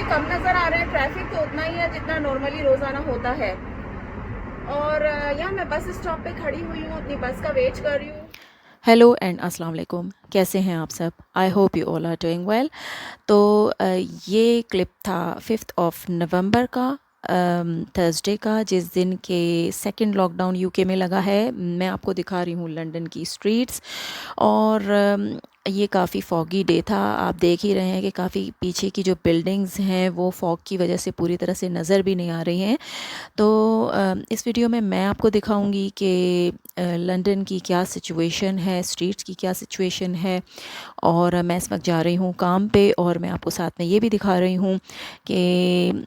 कम नज़र आ रहे हैं, ट्रैफिक तो उतना ही है जितना नॉर्मली रोज़ाना होता है। और यहाँ मैं बस स्टॉप पे खड़ी हुई हूँ, अपनी बस का वेट कर रही हूँ। हेलो एंड अस्सलाम वालेकुम, कैसे हैं आप सब? I hope you all are doing well. तो ये क्लिप था 5th ऑफ नवंबर का, थर्सडे का, जिस दिन के सेकंड लॉकडाउन यूके में लगा है। मैं आपको दिखा रही हूँ लंदन की स्ट्रीट्स। और ये काफ़ी फॉगी डे था। आप देख ही रहे हैं कि काफ़ी पीछे की जो बिल्डिंग्स हैं वो फॉग की वजह से पूरी तरह से नज़र भी नहीं आ रही हैं। तो इस वीडियो में मैं आपको दिखाऊंगी कि लंदन की क्या सिचुएशन है, स्ट्रीट्स की क्या सिचुएशन है। और मैं इस वक्त जा रही हूँ काम पे, और मैं आपको साथ में ये भी दिखा रही हूँ कि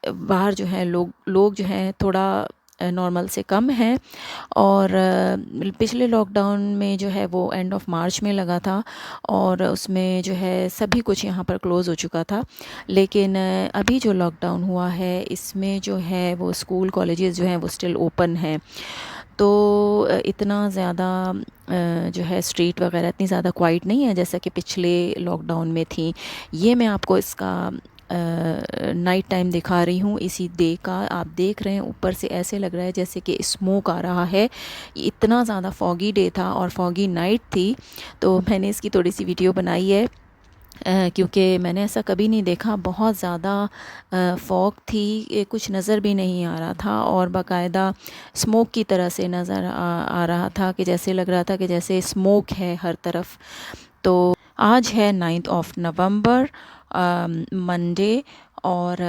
बाहर जो है लोग जो हैं थोड़ा नॉर्मल से कम हैं। और पिछले लॉकडाउन में जो है वो एंड ऑफ मार्च में लगा था, और उसमें जो है सभी कुछ यहाँ पर क्लोज़ हो चुका था। लेकिन अभी जो लॉकडाउन हुआ है इसमें जो है वो स्कूल कॉलेजेस जो हैं वो स्टिल ओपन हैं। तो इतना ज़्यादा जो है स्ट्रीट वगैरह इतनी ज़्यादा क्वाइट नहीं है जैसा कि पिछले लॉकडाउन में थी। ये मैं आपको इसका नाइट टाइम दिखा रही हूँ इसी डे का। आप देख रहे हैं ऊपर से ऐसे लग रहा है जैसे कि स्मोक आ रहा है। इतना ज़्यादा फॉगी डे था और फॉगी नाइट थी, तो मैंने इसकी थोड़ी सी वीडियो बनाई है। क्योंकि मैंने ऐसा कभी नहीं देखा, बहुत ज़्यादा फॉग थी, कुछ नज़र भी नहीं आ रहा था, और बाकायदा स्मोक की तरह से नज़र आ रहा था कि जैसे लग रहा था कि जैसे स्मोक है हर तरफ। तो आज है 9th ऑफ नवंबर, मंडे। और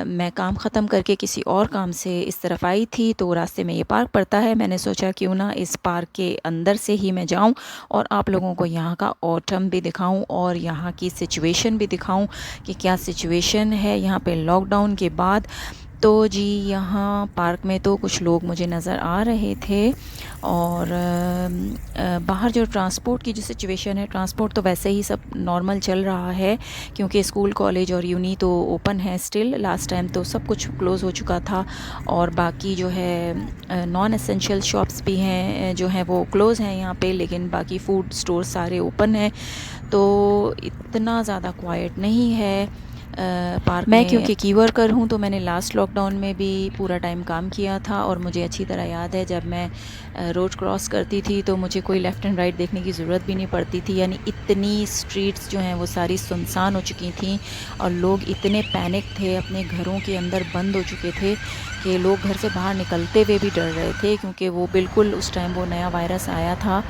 मैं काम ख़त्म करके किसी और काम से इस तरफ आई थी, तो रास्ते में ये पार्क पड़ता है। मैंने सोचा क्यों ना इस पार्क के अंदर से ही मैं जाऊं और आप लोगों को यहाँ का ऑटम भी दिखाऊं और यहाँ की सिचुएशन भी दिखाऊं कि क्या सिचुएशन है यहाँ पे लॉकडाउन के बाद। तो जी, यहाँ पार्क में तो कुछ लोग मुझे नज़र आ रहे थे। और बाहर जो ट्रांसपोर्ट की जो सिचुएशन है, ट्रांसपोर्ट तो वैसे ही सब नॉर्मल चल रहा है, क्योंकि स्कूल कॉलेज और यूनी तो ओपन है स्टिल। लास्ट टाइम तो सब कुछ क्लोज़ हो चुका था, और बाकी जो है नॉन एसेंशियल शॉप्स भी हैं जो हैं वो क्लोज़ हैं यहाँ पे, लेकिन बाकी फ़ूड स्टोर सारे ओपन हैं। तो इतना ज़्यादा क्वाइट नहीं है पार्क मैं में। क्योंकि की वर्कर हूँ तो मैंने लास्ट लॉकडाउन में भी पूरा टाइम काम किया था, और मुझे अच्छी तरह याद है जब मैं रोड क्रॉस करती थी तो मुझे कोई लेफ़्ट एंड राइट देखने की ज़रूरत भी नहीं पड़ती थी। यानी इतनी स्ट्रीट्स जो हैं वो सारी सुनसान हो चुकी थी, और लोग इतने पैनिक थे, अपने घरों के अंदर बंद हो चुके थे कि लोग घर से बाहर निकलते हुए भी डर रहे थे, क्योंकि वो बिल्कुल उस टाइम वो नया वायरस आया था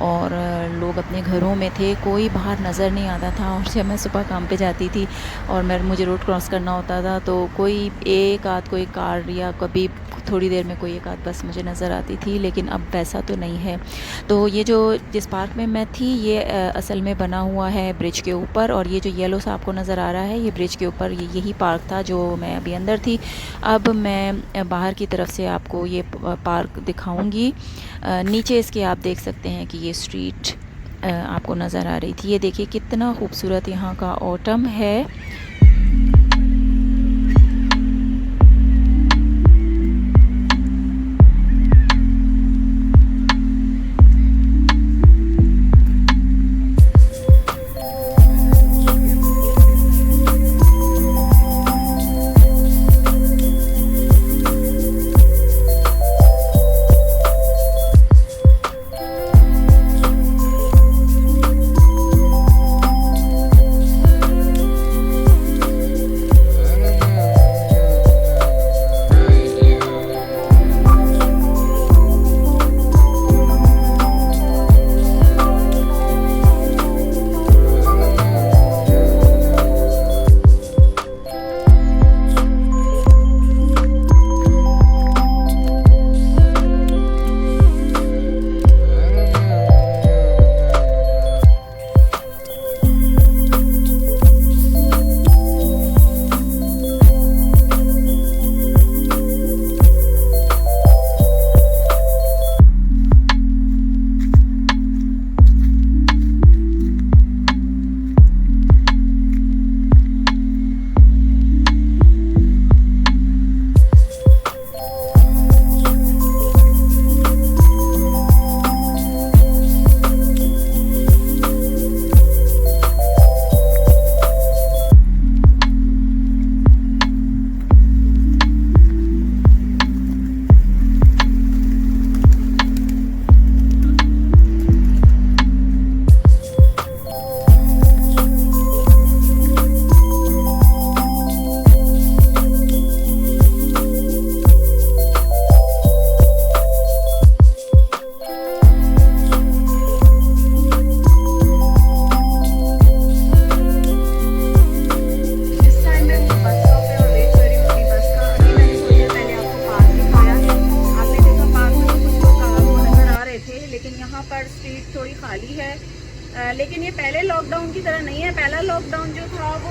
और लोग अपने घरों में थे, कोई बाहर नज़र नहीं आता था। और जब मैं सुबह काम पे जाती थी और मुझे रोड क्रॉस करना होता था तो कोई एक आध कोई कार या कभी थोड़ी देर में कोई एक आध बस मुझे नज़र आती थी, लेकिन अब वैसा तो नहीं है। तो ये जो जिस पार्क में मैं थी ये असल में बना हुआ है ब्रिज के ऊपर, और ये जो येलो सा आपको नज़र आ रहा है ये ब्रिज के ऊपर यही पार्क था जो मैं अभी अंदर थी। अब मैं बाहर की तरफ से आपको ये पार्क दिखाऊंगी। नीचे इसके आप देख सकते हैं कि ये स्ट्रीट आपको नज़र आ रही थी। ये देखिए कितना खूबसूरत यहाँ का ऑटम है।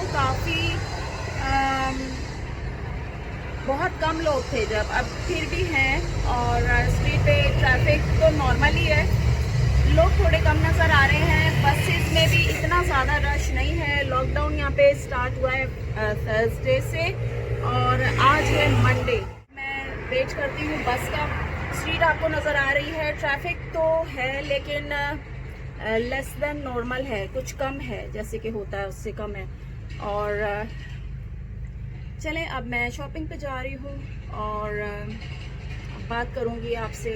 हूँ काफ़ी बहुत कम लोग थे जब, अब फिर भी हैं। और स्ट्रीट पे ट्रैफिक तो नॉर्मल ही है, लोग थोड़े कम नज़र आ रहे हैं। बसेस में भी इतना ज़्यादा रश नहीं है। लॉकडाउन यहाँ पे स्टार्ट हुआ है थर्सडे से और आज है मंडे। मैं वेट करती हूँ बस का। स्ट्रीट आपको नज़र आ रही है, ट्रैफिक तो है लेकिन लेस देन नॉर्मल है, कुछ कम है, जैसे कि होता है उससे कम है। और चलें, अब मैं शॉपिंग पे जा रही हूँ और बात करूँगी आपसे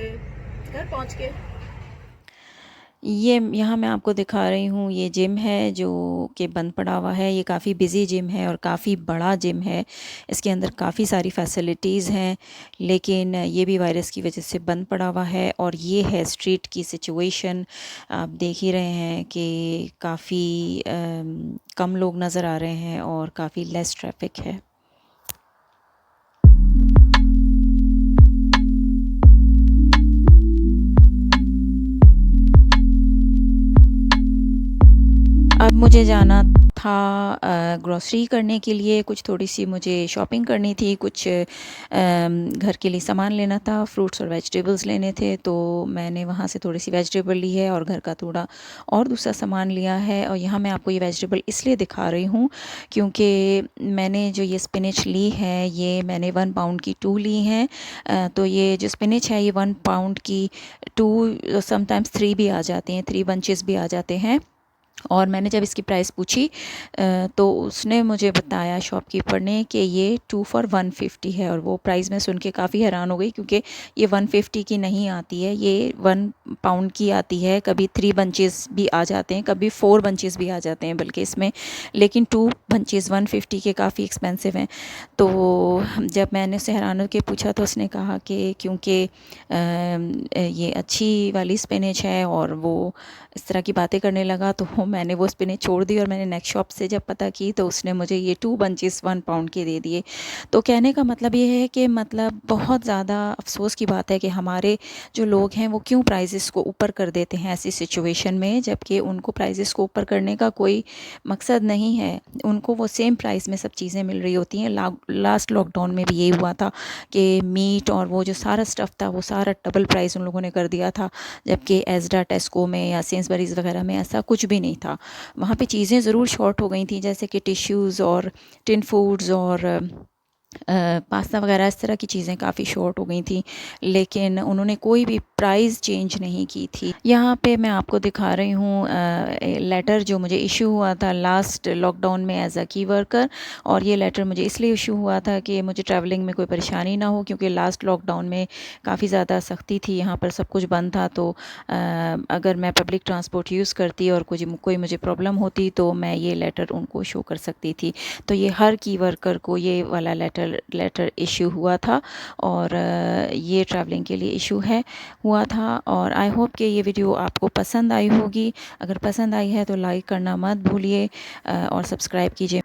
घर पहुँच के। ये यहाँ मैं आपको दिखा रही हूँ, ये जिम है जो कि बंद पड़ा हुआ है। ये काफ़ी बिज़ी जिम है और काफ़ी बड़ा जिम है। इसके अंदर काफ़ी सारी फैसिलिटीज़ हैं, लेकिन ये भी वायरस की वजह से बंद पड़ा हुआ है। और ये है स्ट्रीट की सिचुएशन। आप देख ही रहे हैं कि काफ़ी कम लोग नज़र आ रहे हैं और काफ़ी लेस ट्रैफिक है। अब मुझे जाना था ग्रॉसरी करने के लिए, कुछ थोड़ी सी मुझे शॉपिंग करनी थी, कुछ घर के लिए सामान लेना था, फ्रूट्स और वेजिटेबल्स लेने थे। तो मैंने वहाँ से थोड़ी सी वेजिटेबल ली है और घर का थोड़ा और दूसरा सामान लिया है। और यहाँ मैं आपको ये वेजिटेबल इसलिए दिखा रही हूँ क्योंकि मैंने जो ये स्पिनच ली है, ये मैंने 1 पाउंड की 2 ली हैं। तो ये जो स्पिनच है ये 1 पाउंड की 2 समटाइम्स 3 भी आ जाते हैं, 3 बंचेस भी आ जाते हैं। और मैंने जब इसकी प्राइस पूछी तो उसने मुझे बताया, शॉपकीपर ने, कि ये 2 फॉर 150 है। और वो प्राइस मैं सुन के काफ़ी हैरान हो गई क्योंकि ये 150 की नहीं आती है, ये 1 पाउंड की आती है। कभी 3 बंचेस भी आ जाते हैं, कभी 4 बंचेस भी आ जाते हैं बल्कि इसमें, लेकिन 2 बंचेस 150 के काफ़ी एक्सपेंसिव हैं। तो जब मैंने उससे हैरान होकर पूछा तो उसने कहा कि क्योंकि ये अच्छी वाली स्पिनच है, और वो इस तरह की बातें करने लगा। तो मैंने वो स्पिनच छोड़ दी और मैंने नेक्स्ट शॉप से जब पता की तो उसने मुझे ये 2 बंचेस 1 पाउंड के दे दिए। तो कहने का मतलब ये है कि मतलब बहुत ज़्यादा अफसोस की बात है कि हमारे जो लोग हैं वो क्यों प्राइजेस को ऊपर कर देते हैं ऐसी सिचुएशन में, जबकि उनको प्राइजेस को ऊपर करने का कोई मकसद नहीं है। उनको वो सेम प्राइस में सब चीज़ें मिल रही होती हैं। लास्ट लॉकडाउन में भी यही हुआ था कि मीट और वो जो सारा स्टफ़ था वो सारा डबल प्राइस उन लोगों ने कर दिया था, जबकि एस्डा, टेस्को में या सेंसबरीज़ वगैरह में ऐसा कुछ भी नहीं था। वहाँ पे चीज़ें ज़रूर शॉर्ट हो गई थी, जैसे कि टिश्यूज़ और टिन फूड्स और पास्ता वगैरह, इस तरह की चीज़ें काफ़ी शॉर्ट हो गई थी, लेकिन उन्होंने कोई भी प्राइस चेंज नहीं की थी। यहाँ पे मैं आपको दिखा रही हूँ लेटर जो मुझे इशू हुआ था लास्ट लॉकडाउन में एज अ की वर्कर। और ये लेटर मुझे इसलिए इशू हुआ था कि मुझे ट्रैवलिंग में कोई परेशानी ना हो, क्योंकि लास्ट लॉकडाउन में काफ़ी ज़्यादा सख्ती थी, यहाँ पर सब कुछ बंद था। तो अगर मैं पब्लिक ट्रांसपोर्ट यूज़ करती और कोई मुझे प्रॉब्लम होती तो मैं ये लेटर उनको शो कर सकती थी। तो ये हर की वर्कर को ये वाला लेटर इशू हुआ था, और ये ट्रैवलिंग के लिए इशू हुआ था। और आई होप कि ये वीडियो आपको पसंद आई होगी। अगर पसंद आई है तो लाइक करना मत भूलिए और सब्सक्राइब कीजिए।